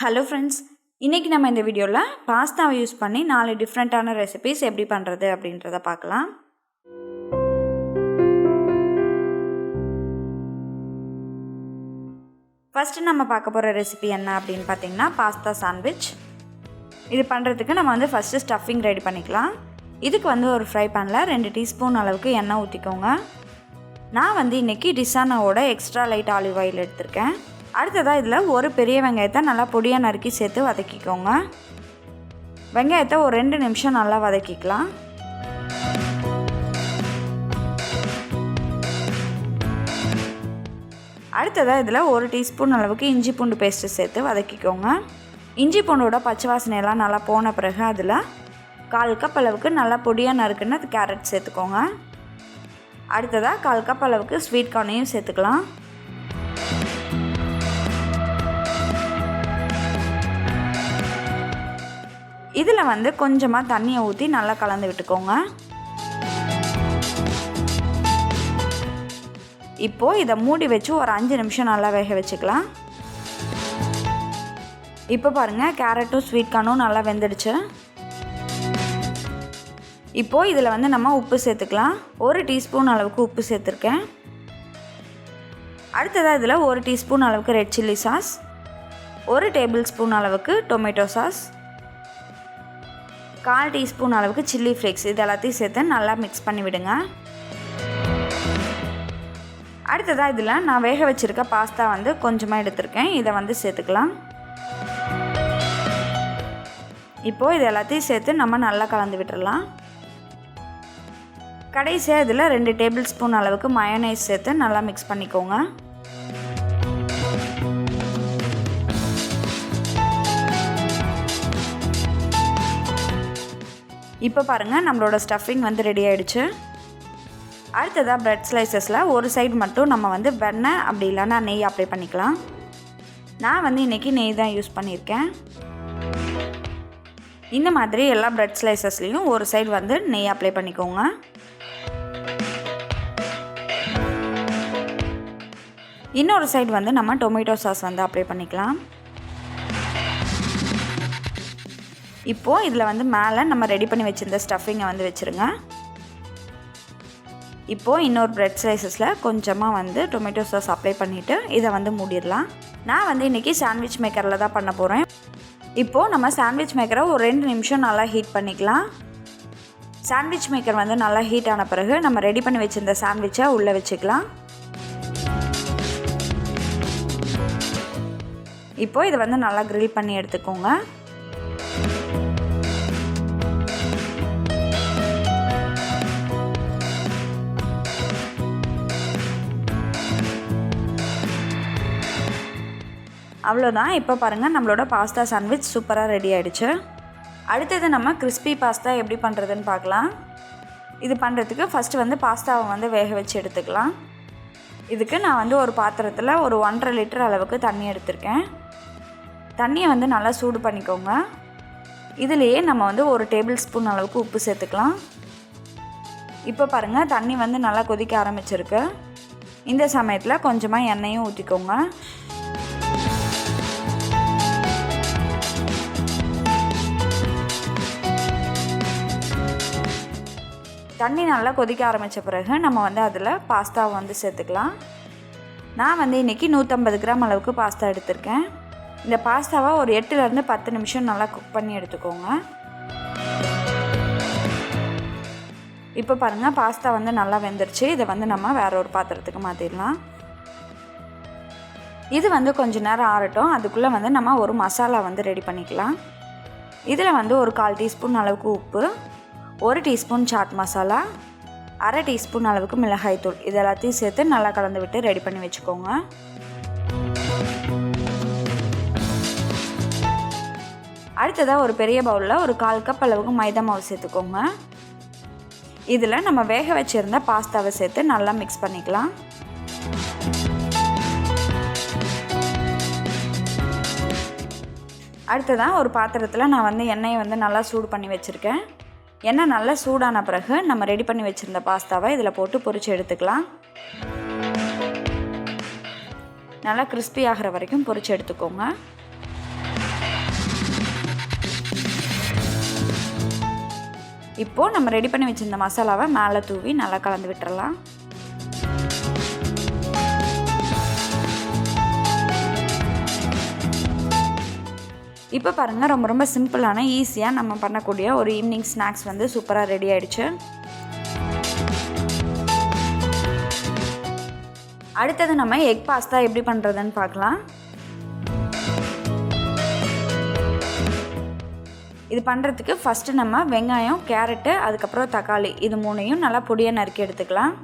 Hello friends, இன்றைக்கி நம்ம இந்த வீடியோவில் பாஸ்தாவை யூஸ் பண்ணி 4 டிஃப்ரெண்ட்டான ரெசிபீஸ் எப்படி பண்ணுறது அப்படின்றத பார்க்கலாம். ஃபஸ்ட்டு நம்ம பார்க்க போகிற ரெசிபி என்ன அப்படின்னு பார்த்தீங்கன்னா பாஸ்தா சாண்ட்விச். இது பண்ணுறதுக்கு நம்ம ஃபஸ்ட்டு ஸ்டஃபிங் ரெடி பண்ணிக்கலாம். இதுக்கு ஒரு ஃப்ரை பேனில் 2 டீஸ்பூன் அளவுக்கு எண்ணெய் ஊற்றிக்கோங்க. நான் இன்றைக்கி டிசானோவோட எக்ஸ்ட்ரா லைட் ஆலிவ் ஆயில் எடுத்திருக்கேன். அடுத்ததாக இதில் ஒரு பெரிய வெங்காயத்தை நல்லா பொடியாக நறுக்கி சேர்த்து வதக்கிக்கோங்க. வெங்காயத்தை ஒரு 2 நிமிஷம் நல்லா வதக்கிக்கலாம். அடுத்ததாக இதில் 1 டீஸ்பூன் அளவுக்கு இஞ்சி பூண்டு பேஸ்ட்டு சேர்த்து வதக்கிக்கோங்க. இஞ்சி பூண்டோட பச்சை வாசனையெல்லாம் நல்லா போன பிறகு அதில் 1/4 கப் அளவுக்கு நல்லா பொடியாக நறுக்குன்னு கேரட் சேர்த்துக்கோங்க. அடுத்ததாக 1/4 கப் அளவுக்கு ஸ்வீட் கார்னையும் சேர்த்துக்கலாம். இதில் கொஞ்சமாக தண்ணியை ஊற்றி நல்லா கலந்து விட்டுக்கோங்க. இப்போது இதை மூடி வச்சு ஒரு 5 நிமிஷம் நல்லா வேக வச்சுக்கலாம். இப்போ பாருங்கள், கேரட்டும் ஸ்வீட் கார்னும் நல்லா வெந்துடுச்சு. இப்போது இதில் நம்ம உப்பு சேர்த்துக்கலாம். 1 டீஸ்பூன் அளவுக்கு உப்பு சேர்த்துருக்கேன். அடுத்ததாக இதில் 1 டீஸ்பூன் அளவுக்கு red chilli sauce, 1 table spoon அளவுக்கு டொமேட்டோ சாஸ், 1/4 டீஸ்பூன் அளவுக்கு சில்லி ஃப்ளேக்ஸ், இது எல்லாத்தையும் சேர்த்து நல்லா மிக்ஸ் பண்ணி விடுங்க. அடுத்ததாக இதில் நான் வேக வச்சுருக்க பாஸ்தா கொஞ்சமாக எடுத்திருக்கேன். இதை சேர்த்துக்கலாம். இப்போது இது எல்லாத்தையும் சேர்த்து நம்ம நல்லா கலந்து விட்டுடலாம். கடைசியாக இதில் 2 டேபிள் ஸ்பூன் அளவுக்கு மயோனைஸ் சேர்த்து நல்லா மிக்ஸ் பண்ணிக்கோங்க. இப்போ பாருங்கள், நம்மளோட ஸ்டஃபிங் ரெடி ஆகிடுச்சு. அடுத்ததாக ப்ரெட் ஸ்லைசஸில் ஒரு சைடு மட்டும் நம்ம வெண்ணெய் அப்படி இல்லைன்னா நெய் அப்ளை பண்ணிக்கலாம். நான் இன்றைக்கி நெய் தான் யூஸ் பண்ணியிருக்கேன். இந்த மாதிரி எல்லா ப்ரெட் ஸ்லைசஸ்லேயும் ஒரு சைடு நெய் அப்ளை பண்ணிக்கோங்க. இன்னொரு சைடு நம்ம டொமேட்டோ சாஸ் அப்ளை பண்ணிக்கலாம். இப்போது இதில் மேலே நம்ம ரெடி பண்ணி வச்சுருந்த ஸ்டஃபிங்கை வச்சுருங்க. இப்போது இன்னொரு ப்ரெட் ஸ்லைசஸில் கொஞ்சமாக டொமேட்டோ சாஸ் அப்ளை பண்ணிவிட்டு இதை மூடிடலாம். நான் இன்றைக்கி சாண்ட்விச் மேக்கரில் தான் பண்ண போகிறேன். இப்போது நம்ம சாண்ட்விச் மேக்கரை ஒரு 2 நிமிஷம் நல்லா ஹீட் பண்ணிக்கலாம். சாண்ட்விச் மேக்கர் நல்லா ஹீட் ஆன பிறகு நம்ம ரெடி பண்ணி வச்சுருந்த சாண்ட்விச்சை உள்ளே வச்சுக்கலாம். இப்போது இதை நல்லா கிரில் பண்ணி எடுத்துக்கோங்க. அவ்வளோதான். இப்போ பாருங்கள், நம்மளோட பாஸ்தா சாண்ட்விச் சூப்பராக ரெடி ஆகிடுச்சு. அடுத்தது நம்ம கிறிஸ்பி பாஸ்தா எப்படி பண்ணுறதுன்னு பார்க்கலாம். இது பண்ணுறதுக்கு ஃபஸ்ட்டு பாஸ்தாவை வேக வச்சு எடுத்துக்கலாம். இதுக்கு நான் ஒரு பாத்திரத்தில் ஒரு 1.5 லிட்டர் அளவுக்கு தண்ணி எடுத்திருக்கேன். தண்ணியை நல்லா சூடு பண்ணிக்கோங்க. இதுலேயே நம்ம 1 டேபிள் ஸ்பூன் அளவுக்கு உப்பு சேர்த்துக்கலாம். இப்போ பாருங்கள், தண்ணி நல்லா கொதிக்க ஆரம்பிச்சிருக்கு. இந்த சமயத்தில் கொஞ்சமாக எண்ணெயும் ஊற்றிக்கோங்க. தண்ணி நல்லா கொதிக்க ஆரம்பித்த பிறகு நம்ம அதில் பாஸ்தாவை சேர்த்துக்கலாம். நான் இன்றைக்கி 150 கிராம் அளவுக்கு பாஸ்தா எடுத்திருக்கேன். இந்த பாஸ்தாவை ஒரு 8லேருந்து 10 நிமிஷம் நல்லா குக் பண்ணி எடுத்துக்கோங்க. இப்போ பாருங்கள், பாஸ்தா நல்லா வெந்துருச்சு. இதை நம்ம வேறு ஒரு பாத்திரத்துக்கு மாற்றிடலாம். இது கொஞ்ச நேரம் ஆறட்டும். அதுக்குள்ளே நம்ம ஒரு மசாலா ரெடி பண்ணிக்கலாம். இதில் ஒரு 1/4 டீஸ்பூன் அளவுக்கு உப்பு, 1 டீஸ்பூன் சாட் மசாலா, 1/2 டீஸ்பூன் அளவுக்கு மிளகாய்த்தூள், இது எல்லாத்தையும் சேர்த்து நல்லா கலந்து விட்டு ரெடி பண்ணி வச்சுக்கோங்க. அடுத்ததாக ஒரு பெரிய பவுலில் ஒரு 1/4 கப் அளவுக்கு மைதா மாவு சேர்த்துக்கோங்க. இதில் நம்ம வேக வச்சுருந்த பாஸ்தாவை சேர்த்து நல்லா மிக்ஸ் பண்ணிக்கலாம். அடுத்ததாக ஒரு பாத்திரத்தில் நான் எண்ணெயை நல்லா சூடு பண்ணி வச்சுருக்கேன். எண்ணெய் நல்லா சூடான பிறகு நம்ம ரெடி பண்ணி வச்சுருந்த பாஸ்தாவை இதில் போட்டு பொரித்து எடுத்துக்கலாம். நல்லா கிறிஸ்பி ஆகிற வரைக்கும் பொரிச்சு எடுத்துக்கோங்க. இப்போது நம்ம ரெடி பண்ணி வச்சுருந்த மசாலாவை மேலே தூவி நல்லா கலந்து விட்டுறலாம். இப்போ பாருங்கள், ரொம்ப ரொம்ப சிம்பிளான ஈஸியாக நம்ம பண்ணக்கூடிய ஒரு ஈவினிங் ஸ்நாக்ஸ் வந்து சூப்பராக ரெடி ஆகிடுச்சு. அடுத்தது நம்ம எக் பாஸ்தா எப்படி பண்ணுறதுன்னு பார்க்கலாம். இது பண்ணுறதுக்கு ஃபஸ்ட்டு நம்ம வெங்காயம், கேரட்டு, அதுக்கப்புறம் தக்காளி இது 3ஐயும் நல்லா பொடியாக நறுக்கி எடுத்துக்கலாம்.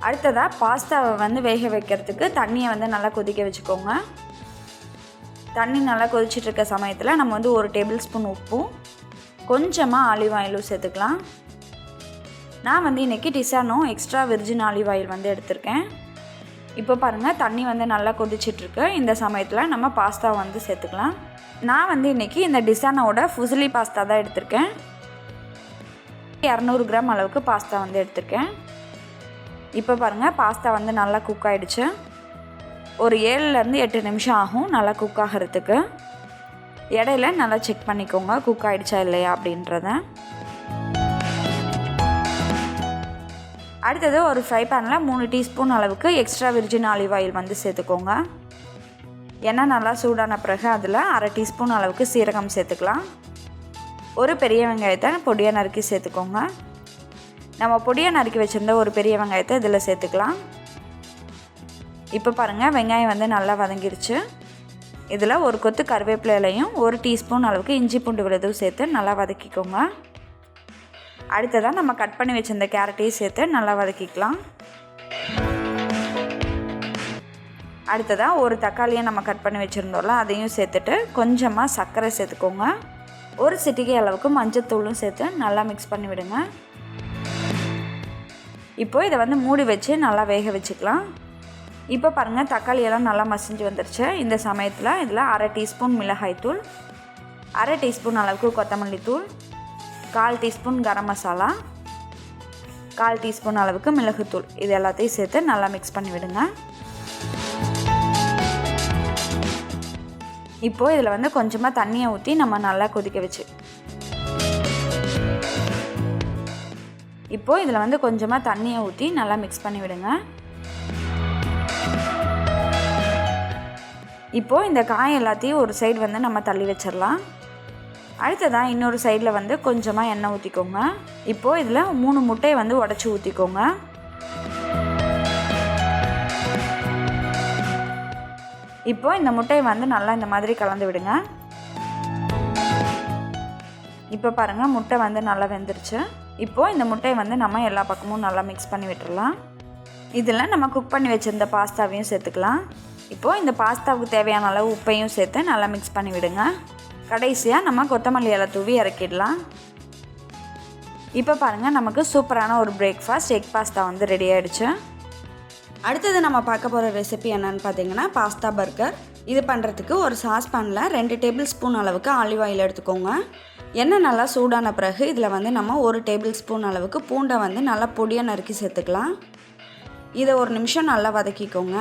அடுத்ததாக பாஸ்தாவை வந்து வேக வைக்கிறதுக்கு தண்ணியை வந்து நல்லா கொதிக்க வச்சுக்கோங்க. தண்ணி நல்லா கொதிச்சிட்ருக்க சமயத்தில் நம்ம வந்து 1 டேபிள் ஸ்பூன் உப்பும் கொஞ்சமாக ஆலிவ் ஆயிலும் சேர்த்துக்கலாம். நான் வந்து இன்றைக்கி டிசானோ எக்ஸ்ட்ரா விர்ஜின் ஆலிவ் ஆயில் வந்து எடுத்திருக்கேன். இப்போ பாருங்கள், தண்ணி வந்து நல்லா கொதிச்சிட்ருக்கு. இந்த சமயத்தில் நம்ம பாஸ்தா வந்து சேர்த்துக்கலாம். நான் வந்து இன்றைக்கி இந்த டிசானோட ஃபுசிலி பாஸ்தா தான் எடுத்திருக்கேன். 200 கிராம் அளவுக்கு பாஸ்தா வந்து எடுத்திருக்கேன். இப்போ பாருங்கள், பாஸ்தா வந்து நல்லா குக் ஆகிடுச்சு. ஒரு 7லேருந்து 8 நிமிஷம் ஆகும் நல்லா குக் ஆகிறதுக்கு. இடையில நல்லா செக் பண்ணிக்கோங்க குக் ஆகிடுச்சா இல்லையா அப்படின்றத. அடுத்தது ஒரு ஃப்ரை பேனில் 3 டீஸ்பூன் அளவுக்கு எக்ஸ்ட்ரா விர்ஜின் ஆலிவ் ஆயில் வந்து சேர்த்துக்கோங்க. எண்ணெய் நல்லா சூடான பிறகு அதில் 1/2 டீஸ்பூன் அளவுக்கு சீரகம் சேர்த்துக்கலாம். ஒரு பெரிய வெங்காயத்தை பொடியாக நறுக்கி சேர்த்துக்கோங்க. நம்ம பொடியாக நறுக்கி வச்சுருந்த ஒரு பெரிய வெங்காயத்தை இதில் சேர்த்துக்கலாம். இப்போ பாருங்கள், வெங்காயம் வந்து நல்லா வதங்கிடுச்சு. இதில் ஒரு கொத்து கருவேப்பிலையும் 1 டீஸ்பூன் அளவுக்கு இஞ்சி பூண்டு விழுதும் சேர்த்து நல்லா வதக்கிக்கோங்க. அடுத்ததாக நம்ம கட் பண்ணி வச்சுருந்த கேரட்டையும் சேர்த்து நல்லா வதக்கிக்கலாம். அடுத்ததாக ஒரு தக்காளியை நம்ம கட் பண்ணி வச்சுருந்தோம்ல அதையும் சேர்த்துட்டு கொஞ்சமாக சர்க்கரை சேர்த்துக்கோங்க. ஒரு சிட்டிகை அளவுக்கு மஞ்சத்தூளும் சேர்த்து நல்லா மிக்ஸ் பண்ணி விடுங்க. இப்போது இதை வந்து மூடி வச்சு நல்லா வேக வச்சுக்கலாம். இப்போ பாருங்கள், தக்காளியெல்லாம் நல்லா மசிஞ்சு வந்துருச்சு. இந்த சமயத்தில் இதில் 1/2 டீஸ்பூன் மிளகாய்த்தூள், 1/2 டீஸ்பூன் அளவுக்கு கொத்தமல்லி தூள், 1/4 டீஸ்பூன் கரம் மசாலா, 1/4 டீஸ்பூன் அளவுக்கு மிளகுத்தூள் இது எல்லாத்தையும் சேர்த்து நல்லா மிக்ஸ் பண்ணி விடுங்க. இப்போது இதில் வந்து கொஞ்சமாக தண்ணியை ஊற்றி நம்ம நல்லா கொதிக்க வச்சு இப்போது இதில் வந்து கொஞ்சமாக தண்ணியை ஊற்றி நல்லா மிக்ஸ் பண்ணி விடுங்க. இப்போது இந்த காய் எல்லாத்தையும் ஒரு சைடு வந்து நம்ம தள்ளி வச்சிடலாம். அடுத்ததாக இன்னொரு சைடில் வந்து கொஞ்சமாக எண்ணெய் ஊற்றிக்கோங்க. இப்போது இதில் 3 முட்டையை வந்து உடச்சி ஊற்றிக்கோங்க. இப்போது இந்த முட்டையை வந்து நல்லா இந்த மாதிரி கலந்து விடுங்க. இப்போ பாருங்கள், முட்டை வந்து நல்லா வெந்துருச்சு. இப்போது இந்த முட்டையை வந்து நம்ம எல்லா பக்கமும் நல்லா மிக்ஸ் பண்ணி விட்டுறலாம். இதில் நம்ம குக் பண்ணி வச்சுருந்த பாஸ்தாவையும் சேர்த்துக்கலாம். இப்போது இந்த பாஸ்தாவுக்கு தேவையான அளவு உப்பையும் சேர்த்து நல்லா மிக்ஸ் பண்ணி விடுங்க. கடைசியாக நம்ம கொத்தமல்லி இலை தூவி இறக்கிடலாம். இப்போ பாருங்கள், நமக்கு சூப்பரான ஒரு பிரேக்ஃபாஸ்ட் எக் பாஸ்தா வந்து ரெடி ஆகிடுச்சு. அடுத்தது நம்ம பார்க்க போகிற ரெசிபி என்னென்னு பார்த்தீங்கன்னா பாஸ்தா பர்கர். இது பண்ணுறதுக்கு ஒரு சாஸ்பேனில் 2 டேபிள் ஸ்பூன் அளவுக்கு ஆலிவ் ஆயில் எடுத்துக்கோங்க. எண்ணெய் நல்லா சூடான பிறகு இதில் வந்து நம்ம 1 டேபிள் ஸ்பூன் அளவுக்கு பூண்டை வந்து நல்லா பொடியாக நறுக்கி சேர்த்துக்கலாம். இதை 1 நிமிஷம் நல்லா வதக்கிக்கோங்க.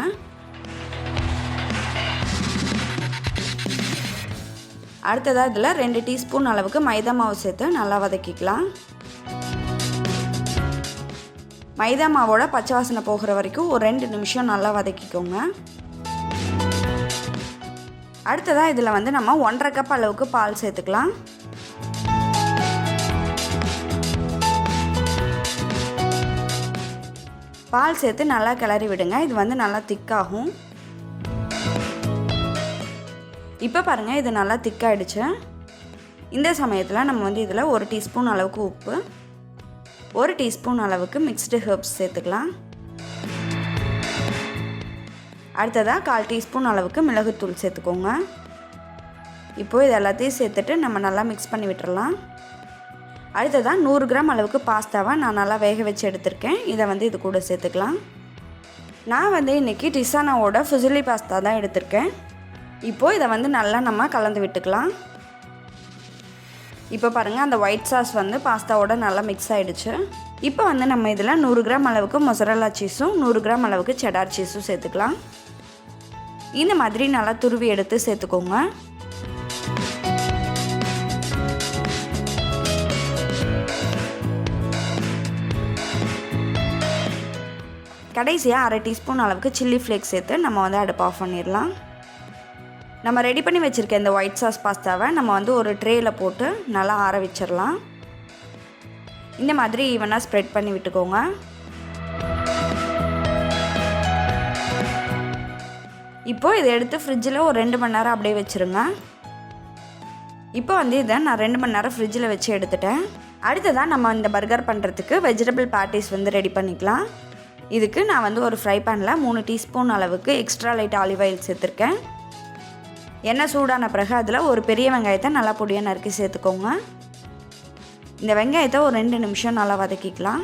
அடுத்ததாக இதில் 2 டீஸ்பூன் அளவுக்கு மைதா மாவு சேர்த்து நல்லா வதக்கிக்கலாம். மைதா மாவோட பச்சை வாசனை போகிற வரைக்கும் ஒரு 2 நிமிஷம் நல்லா வதக்கிக்கோங்க. அடுத்ததாக இதில் வந்து நம்ம 1/2 கப் அளவுக்கு பால் சேர்த்துக்கலாம். பால் சேர்த்து நல்லா கிளறி விடுங்க. இது வந்து நல்லா திக்காகும். இப்போ பாருங்கள், இது நல்லா திக்காயிடுச்சு. இந்த சமயத்தில் நம்ம வந்து இதில் 1 டீஸ்பூன் அளவுக்கு உப்பு, 1 டீஸ்பூன் அளவுக்கு மிக்ஸ்டு ஹெர்ப்ஸ் சேர்த்துக்கலாம். அடுத்ததாக 1/4 டீஸ்பூன் அளவுக்கு மிளகுத்தூள் சேர்த்துக்கோங்க. இப்போது இது எல்லாத்தையும் சேர்த்துட்டு நம்ம நல்லா மிக்ஸ் பண்ணி விட்டுறலாம். அடுத்ததாக 100 கிராம் அளவுக்கு பாஸ்தாவை நான் நல்லா வேக வச்சு எடுத்திருக்கேன். இதை வந்து இது கூட சேர்த்துக்கலாம். நான் வந்து இன்றைக்கி டிசானோவோட ஃபுசிலி பாஸ்தா தான் எடுத்திருக்கேன். இப்போது இதை வந்து நல்லா நம்ம கலந்து விட்டுக்கலாம். இப்போ பாருங்கள், அந்த ஒயிட் சாஸ் வந்து பாஸ்தாவோட நல்லா மிக்ஸ் ஆகிடுச்சு. இப்போ வந்து நம்ம இதில் 100 கிராம் அளவுக்கு மொசரல்லா சீஸும் 100 கிராம் அளவுக்கு செடார் சீஸும் சேர்த்துக்கலாம். இந்த மாதிரி நல்லா துருவி எடுத்து சேர்த்துக்கோங்க. கடைசியாக 1/2 டீஸ்பூன் அளவுக்கு சில்லி ஃப்ளேக்ஸ் சேர்த்து நம்ம வந்து அடுப்பு ஆஃப் பண்ணிடலாம். நம்ம ரெடி பண்ணி வச்சுருக்க இந்த ஒயிட் சாஸ் பாஸ்தாவை நம்ம வந்து ஒரு ட்ரேயில் போட்டு நல்லா ஆற வச்சிடலாம். இந்த மாதிரி ஈவனாக ஸ்ப்ரெட் பண்ணி விட்டுக்கோங்க. இப்போது இதை எடுத்து ஃப்ரிட்ஜில் ஒரு 2 மணி நேரம் அப்படியே வச்சுருங்க. இப்போ வந்து இதை நான் 2 மணி நேரம் ஃப்ரிட்ஜில் வச்சு எடுத்துட்டேன். அடுத்ததான் நம்ம இந்த பர்கர் பண்ணுறதுக்கு வெஜிடபிள் பேட்டிஸ் வந்து ரெடி பண்ணிக்கலாம். இதுக்கு நான் வந்து ஒரு ஃப்ரை பேனில் 3 டீஸ்பூன் அளவுக்கு எக்ஸ்ட்ரா லைட் ஆலிவ் ஆயில் சேர்த்துருக்கேன். எண்ணெய் சூடான பிறகு அதில் ஒரு பெரிய வெங்காயத்தை நல்லா பொடியாக நறுக்கி சேர்த்துக்கோங்க. இந்த வெங்காயத்தை ஒரு 2 நிமிஷம் நல்லா வதக்கிக்கலாம்.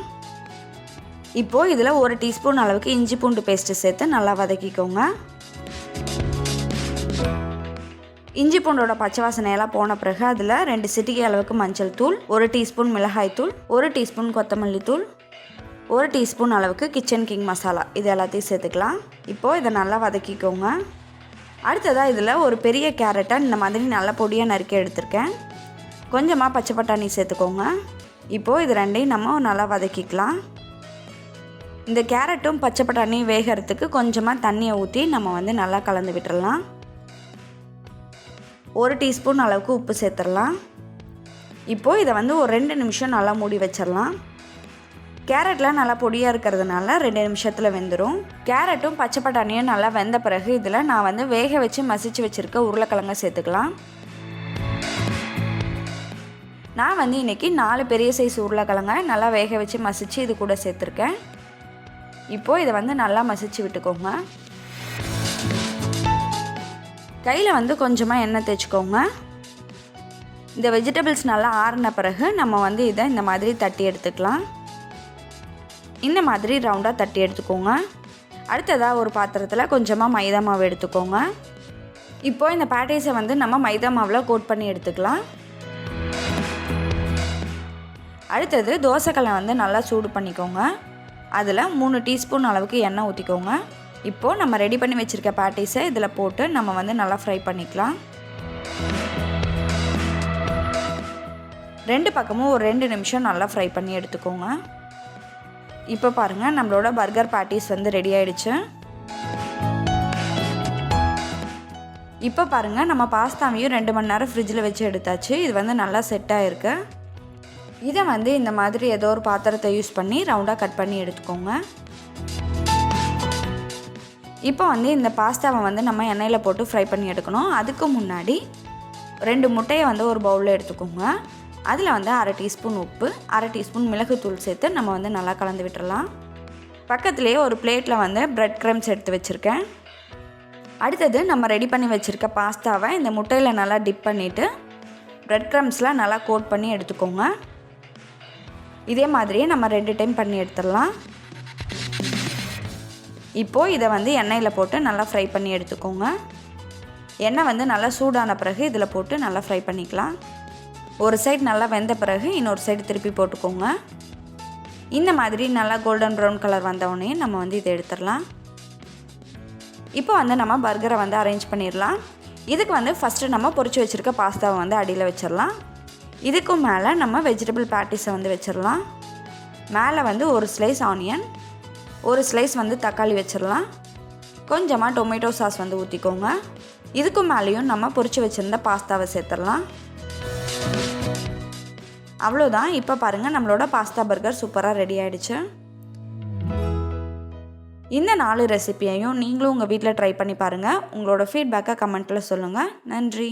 இப்போது இதில் 1 டீஸ்பூன் அளவுக்கு இஞ்சி பூண்டு பேஸ்ட்டு சேர்த்து நல்லா வதக்கிக்கோங்க. இஞ்சி பூண்டோட பச்சை வாசனையெல்லாம் போன பிறகு அதில் 2 சிட்டிகை அளவுக்கு மஞ்சள் தூள், 1 டீஸ்பூன் மிளகாய் தூள், 1 டீஸ்பூன் கொத்தமல்லி தூள், 1 டீஸ்பூன் அளவுக்கு கிச்சன் கிங் மசாலா, இது எல்லாத்தையும் சேர்த்துக்கலாம். இப்போது இதை நல்லா வதக்கிக்கோங்க. அடுத்ததாக இதில் ஒரு பெரிய கேரட்டை இந்த மாதிரி நல்லா பொடியாக நறுக்கி எடுத்திருக்கேன். கொஞ்சமாக பச்சை பட்டாணி சேர்த்துக்கோங்க. இப்போது இது ரெண்டையும் நம்ம நல்லா வதக்கிக்கலாம். இந்த கேரட்டும் பச்சை பட்டாணியும் வேகிறதுக்கு கொஞ்சமாக தண்ணியை ஊற்றி நம்ம வந்து நல்லா கலந்து விட்டுறலாம். 1 டீஸ்பூன் அளவுக்கு உப்பு சேர்த்துடலாம். இப்போது இதை வந்து ஒரு 2 நிமிஷம் நல்லா மூடி வச்சிடலாம். கேரட்லாம் நல்லா பொடியாக இருக்கிறதுனால 2 நிமிஷத்தில் வெந்துடும். கேரட்டும் பச்சை பட்டாணியும் நல்லா வெந்த பிறகு இதில் நான் வந்து வேக வச்சு மசிச்சு வச்சுருக்க உருளைக்கிழங்க சேர்த்துக்கலாம். நான் வந்து இன்றைக்கி 4 பெரிய சைஸ் உருளைக்கிழங்க நல்லா வேக வச்சு மசிச்சு இது கூட சேர்த்துருக்கேன். இப்போது இதை வந்து நல்லா மசிச்சு விட்டுக்கோங்க. கையில் வந்து கொஞ்சமாக எண்ணெய் தேய்ச்சிக்கோங்க. இந்த வெஜிடபிள்ஸ் நல்லா ஆறின பிறகு நம்ம வந்து இதை இந்த மாதிரி தட்டி எடுத்துக்கலாம். இந்த மாதிரி ரவுண்டாக தட்டி எடுத்துக்கோங்க. அடுத்ததாக ஒரு பாத்திரத்தில் கொஞ்சமாக மைதா மாவு எடுத்துக்கோங்க. இப்போது இந்த பேட்டிஸை வந்து நம்ம மைதா மாவில் கோட் பண்ணி எடுத்துக்கலாம். அடுத்தது தோசைக்கல்லை வந்து நல்லா சூடு பண்ணிக்கோங்க. அதில் 3 டீஸ்பூன் அளவுக்கு எண்ணெய் ஊற்றிக்கோங்க. இப்போது நம்ம ரெடி பண்ணி வச்சுருக்க பேட்டிஸை இதில் போட்டு நம்ம வந்து நல்லா ஃப்ரை பண்ணிக்கலாம். 2 பக்கமும் ஒரு 2 நிமிஷம் நல்லா ஃப்ரை பண்ணி எடுத்துக்கோங்க. இப்போ பாருங்கள், நம்மளோட பர்கர் பேட்டிஸ் வந்து ரெடி ஆகிடுச்சு. இப்போ பாருங்கள், நம்ம பாஸ்தாவையும் 2 மணி நேரம் ஃப்ரிட்ஜில் வச்சு எடுத்தாச்சு. இது வந்து நல்லா செட் ஆகிருக்கு. இதை வந்து இந்த மாதிரி ஏதோ ஒரு பாத்திரத்தை யூஸ் பண்ணி ரவுண்டாக கட் பண்ணி எடுத்துக்கோங்க. இப்போ வந்து இந்த பாஸ்தாவை வந்து நம்ம எண்ணெயில் போட்டு ஃப்ரை பண்ணி எடுக்கணும். அதுக்கு முன்னாடி 2 முட்டையை வந்து ஒரு பவுலில் எடுத்துக்கோங்க. அதில் வந்து 1/2 டீஸ்பூன் உப்பு, 1/2 டீஸ்பூன் மிளகுத்தூள் சேர்த்து நம்ம வந்து நல்லா கலந்து விட்டுறலாம். பக்கத்துலேயே ஒரு பிளேட்டில் வந்து பிரெட் க்ரம்ஸ் எடுத்து வச்சுருக்கேன். அடுத்தது நம்ம ரெடி பண்ணி வச்சுருக்க பாஸ்தாவை இந்த முட்டையில் நல்லா டிப் பண்ணிவிட்டு பிரெட் க்ரம்ஸ்லாம் நல்லா கோட் பண்ணி எடுத்துக்கோங்க. இதே மாதிரியே நம்ம 2 டைம் பண்ணி எடுத்துடலாம். இப்போது இதை வந்து எண்ணெயில் போட்டு நல்லா ஃப்ரை பண்ணி எடுத்துக்கோங்க. எண்ணெய் வந்து நல்லா சூடான பிறகு இதில் போட்டு நல்லா ஃப்ரை பண்ணிக்கலாம். ஒரு சைடு நல்லா வெந்த பிறகு இன்னொரு சைடு திருப்பி போட்டுக்கோங்க. இந்த மாதிரி நல்லா கோல்டன் ப்ரௌன் கலர் வந்தவுடனே நம்ம வந்து இதை எடுத்துடலாம். இப்போ வந்து நம்ம பர்கரை வந்து அரேஞ்ச் பண்ணிடலாம். இதுக்கு வந்து ஃபஸ்ட்டு நம்ம பொரிச்சு வச்சுருக்க பாஸ்தாவை வந்து அடியில் வச்சிடலாம். இதுக்கும் மேலே நம்ம வெஜிடபிள் பேட்டிஸை வந்து வச்சிடலாம். மேலே வந்து ஒரு ஸ்லைஸ் ஆனியன், ஒரு ஸ்லைஸ் வந்து தக்காளி வச்சிடலாம். கொஞ்சமாக டொமேட்டோ சாஸ் வந்து ஊற்றிக்கோங்க. இதுக்கும் மேலேயும் நம்ம பொரிச்சு வச்சுருந்த பாஸ்தாவை சேர்த்துடலாம். அவ்வளோதான். இப்போ பாருங்கள், நம்மளோட பாஸ்தா பர்கர் சூப்பராக ரெடி ஆகிடுச்சு. இந்த 4 ரெசிபியையும் நீங்களும் உங்கள் வீட்டில் ட்ரை பண்ணி பாருங்கள். உங்களோட ஃபீட்பேக்கை கமெண்ட்டில் சொல்லுங்கள். நன்றி.